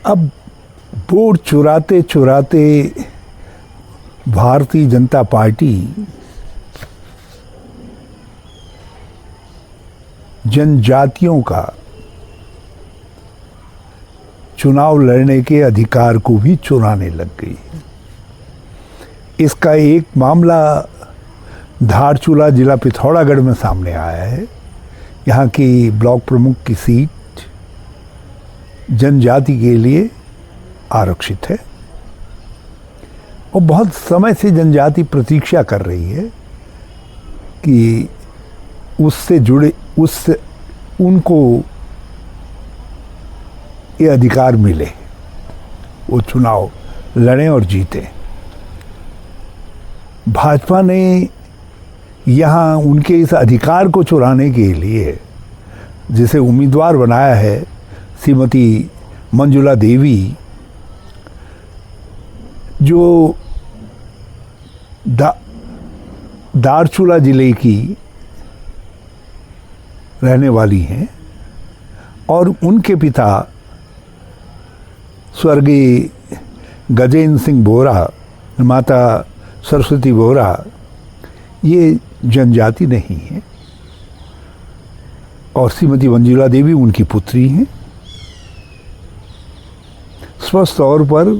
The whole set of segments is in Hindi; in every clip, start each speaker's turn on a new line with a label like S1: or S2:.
S1: अब वोट चुराते चुराते भारतीय जनता पार्टी जनजातियों का चुनाव लड़ने के अधिकार को भी चुराने लग गई। इसका एक मामला धारचूला जिला पिथौरागढ़ में सामने आया है। यहाँ की ब्लॉक प्रमुख की सीट जनजाति के लिए आरक्षित है और बहुत समय से जनजाति प्रतीक्षा कर रही है कि उससे उनको ये अधिकार मिले, वो चुनाव लड़ें और जीतें। भाजपा ने यहाँ उनके इस अधिकार को चुराने के लिए जिसे उम्मीदवार बनाया है श्रीमती मंजुला देवी, जो धारचूला जिले की रहने वाली हैं और उनके पिता स्वर्गीय गजेंद्र सिंह बोरा, माता सरस्वती बोरा, ये जनजाति नहीं है और श्रीमती मंजुला देवी उनकी पुत्री हैं। स्पष्ट तौर पर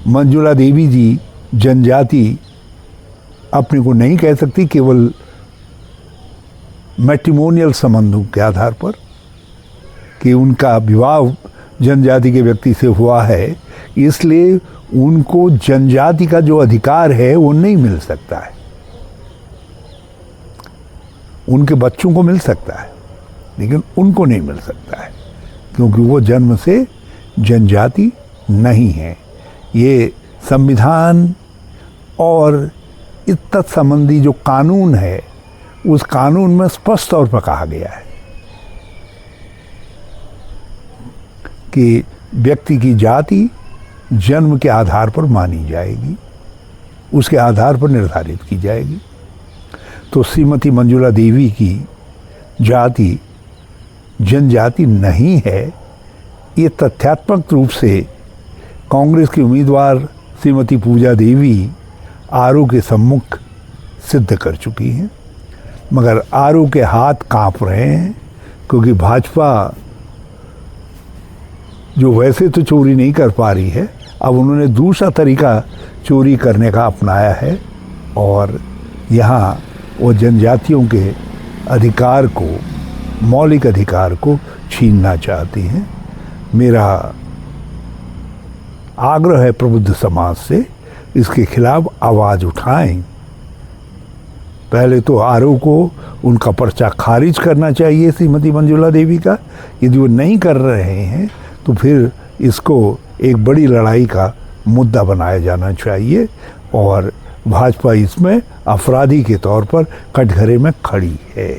S1: मंजुला देवी जी जनजाति अपने को नहीं कह सकती, केवल मैट्रिमोनियल संबंधों के आधार पर कि उनका विवाह जनजाति के व्यक्ति से हुआ है, इसलिए उनको जनजाति का जो अधिकार है वो नहीं मिल सकता है। उनके बच्चों को मिल सकता है लेकिन उनको नहीं मिल सकता है क्योंकि वो जन्म से जनजाति नहीं है। ये संविधान और इस तत्संबंधी जो कानून है उस कानून में स्पष्ट तौर पर कहा गया है कि व्यक्ति की जाति जन्म के आधार पर मानी जाएगी, उसके आधार पर निर्धारित की जाएगी। तो श्रीमती मंजुला देवी की जाति जनजाति नहीं है, ये तथ्यात्मक रूप से कांग्रेस की उम्मीदवार श्रीमती पूजा देवी आरओ के सम्मुख सिद्ध कर चुकी हैं। मगर आरओ के हाथ कांप रहे हैं क्योंकि भाजपा जो वैसे तो चोरी नहीं कर पा रही है, अब उन्होंने दूसरा तरीका चोरी करने का अपनाया है और यहाँ वो जनजातियों के अधिकार को, मौलिक अधिकार को छीनना चाहती हैं। मेरा आग्रह है प्रबुद्ध समाज से इसके खिलाफ आवाज़ उठाएं। पहले तो आरओ को उनका पर्चा खारिज करना चाहिए श्रीमती मंजुला देवी का। यदि वो नहीं कर रहे हैं तो फिर इसको एक बड़ी लड़ाई का मुद्दा बनाया जाना चाहिए और भाजपा इसमें अपराधी के तौर पर कटघरे में खड़ी है।